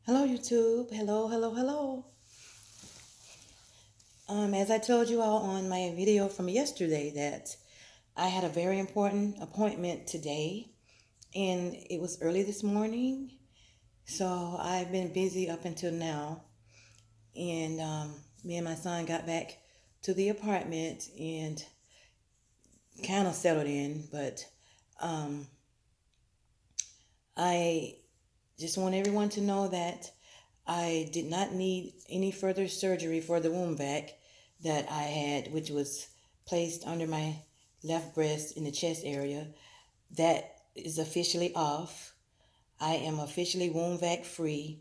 Hello, YouTube. Hello, hello, hello. As I told you all on my video from yesterday that I had a very important appointment today, and it was early this morning. So I've been busy up until now, and me and my son got back to the apartment and kind of settled in. But um, I just want everyone to know that I did not need any further surgery for the womb vac that I had, which was placed under my left breast in the chest area. That is officially off. I am officially womb vac free.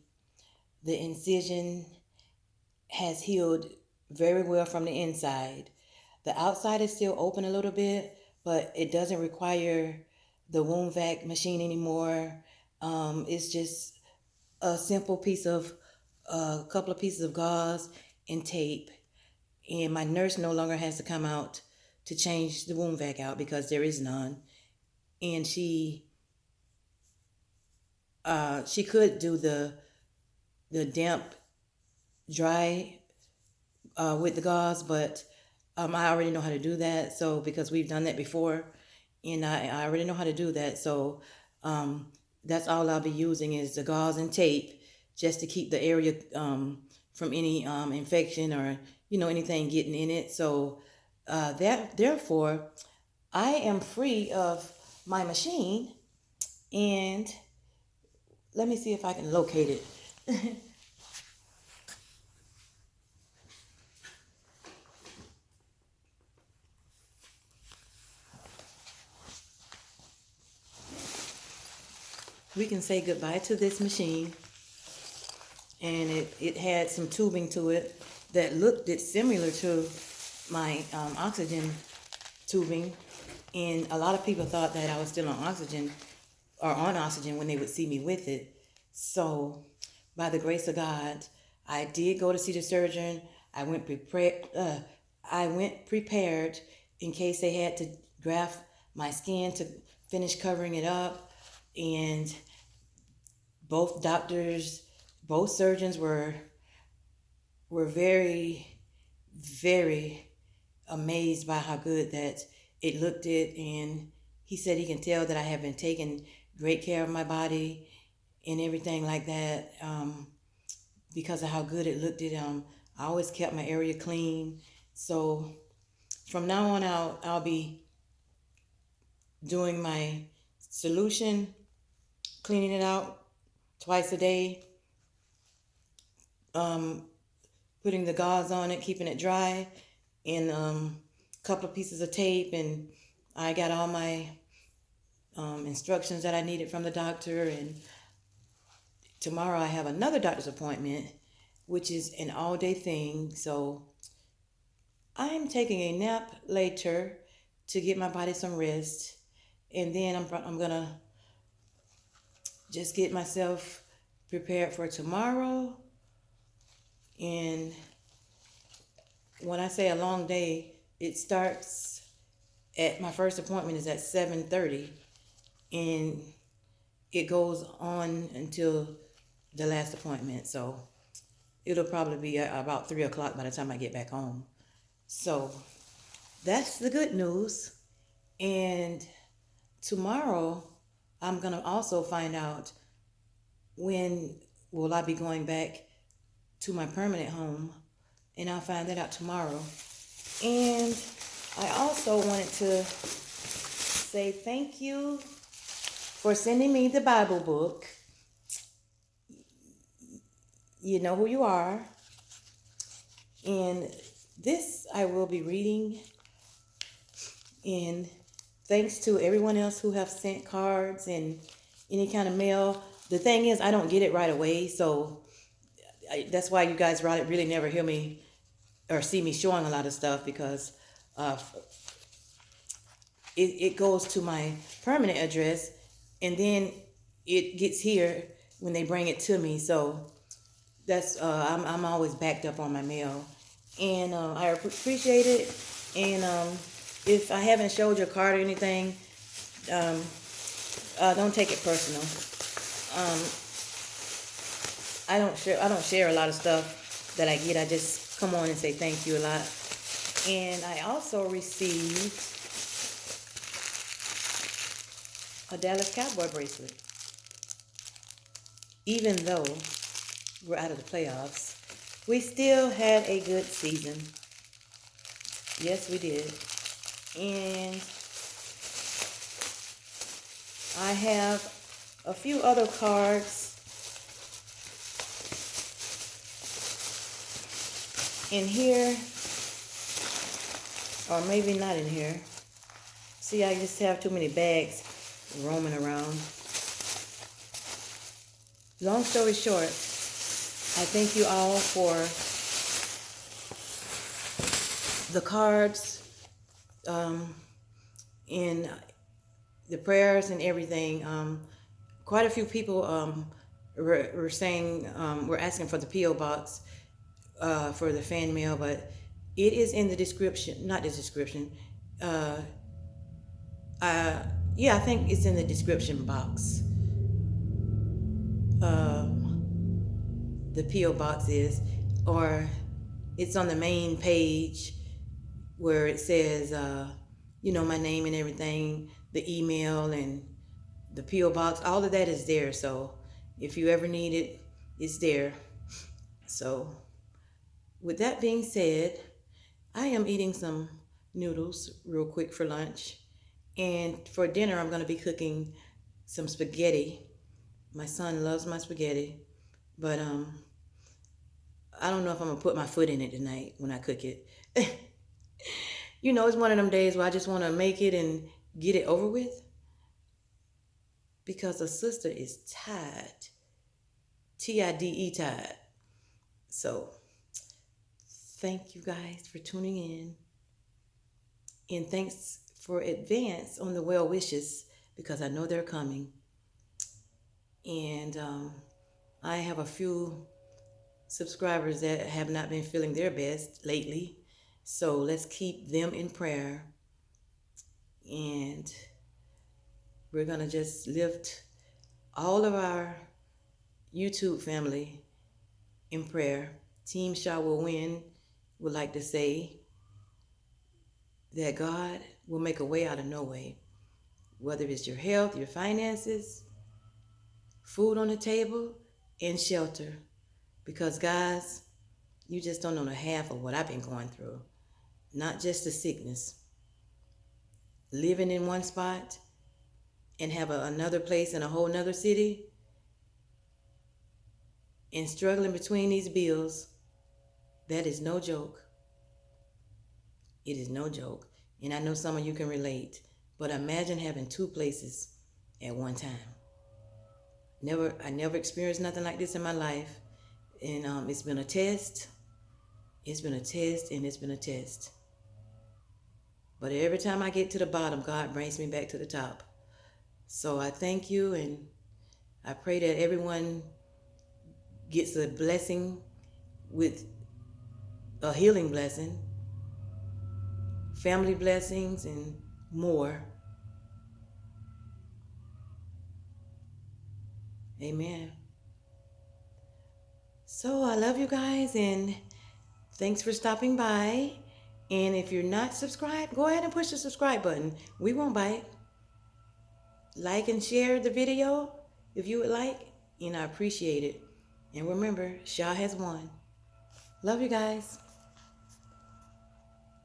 The incision has healed very well from the inside. The outside is still open a little bit, but it doesn't require the womb vac machine anymore. It's just a simple piece of a couple of pieces of gauze and tape, and my nurse no longer has to come out to change the womb vac out because there is none. And she could do the damp dry with the gauze, but I already know how to do that. So because we've done that before, and I already know how to do that. So that's all I'll be using is the gauze and tape just to keep the area from any infection or anything getting in it. So therefore I am free of my machine, and let me see if I can locate it. We can say goodbye to this machine, and it had some tubing to it that looked similar to my oxygen tubing, and a lot of people thought that I was still on oxygen or on oxygen when they would see me with it. So by the grace of God, I did go to see the surgeon. I went prepared. I went prepared in case they had to graft my skin to finish covering it up, and both doctors, both surgeons were very, very amazed by how good that it looked it, and he said he can tell that I have been taking great care of my body and everything like that because of how good it looked it. I always kept my area clean. So from now on out, I'll be doing my solution, cleaning it out twice a day, putting the gauze on it, keeping it dry, and a couple of pieces of tape, and I got all my instructions that I needed from the doctor. And tomorrow I have another doctor's appointment, which is an all-day thing. So I'm taking a nap later to get my body some rest, and then I'm gonna just get myself prepared for tomorrow. And when I say a long day, it starts at my first appointment is at 7:30, and it goes on until the last appointment. So it'll probably be about 3 o'clock by the time I get back home. So that's the good news. And tomorrow I'm gonna also find out when will I be going back to my permanent home, and I'll find that out tomorrow. And I also wanted to say thank you for sending me the Bible book. You know who you are. And this I will be reading. And thanks to everyone else who have sent cards and any kind of mail. The thing is, I don't get it right away, so that's why you guys really never hear me or see me showing a lot of stuff, because it goes to my permanent address, and then it gets here when they bring it to me. So that's I'm always backed up on my mail, and I appreciate it. And if I haven't showed your card or anything, don't take it personal. I don't share a lot of stuff that I get. I just come on and say thank you a lot. And I also received a Dallas Cowboy bracelet. Even though we're out of the playoffs, we still had a good season. Yes, we did. And I have a few other cards in here, or maybe not in here. See, I just have too many bags roaming around. Long story short, I thank you all for the cards, and the prayers and everything. Quite a few people were saying, were asking for the P.O. box for the fan mail, but it is in the description, not the description. Yeah, I think it's in the description box. The P.O. box is, or it's on the main page where it says, my name and everything, the email and the P.O. box, all of that is there. So if you ever need it, it's there. So with that being said, I am eating some noodles real quick for lunch. And for dinner, I'm going to be cooking some spaghetti. My son loves my spaghetti, but I don't know if I'm going to put my foot in it tonight when I cook it. It's one of them days where I just want to make it and get it over with. Because a sister is tired. T-I-D-E, tired. So, thank you guys for tuning in. And thanks for advance on the well wishes, because I know they're coming. And I have a few subscribers that have not been feeling their best lately. So let's keep them in prayer. And we're going to just lift all of our YouTube family in prayer. Team Shaw will win. Would like to say that God will make a way out of no way. Whether it's your health, your finances, food on the table, and shelter. Because guys, you just don't know the half of what I've been going through. Not just the sickness. Living in one spot and have another place in a whole nother city, and struggling between these bills, that is no joke. It is no joke. And I know some of you can relate. But imagine having two places at one time. I never experienced nothing like this in my life. And it's been a test. It's been a test, and it's been a test. But every time I get to the bottom, God brings me back to the top. So I thank you, and I pray that everyone gets a blessing, with a healing blessing, family blessings, and more. Amen. So I love you guys, and thanks for stopping by. And if you're not subscribed, go ahead and push the subscribe button. We won't bite. Like and share the video if you would like, and I appreciate it. And remember, Shaw has won. Love you guys.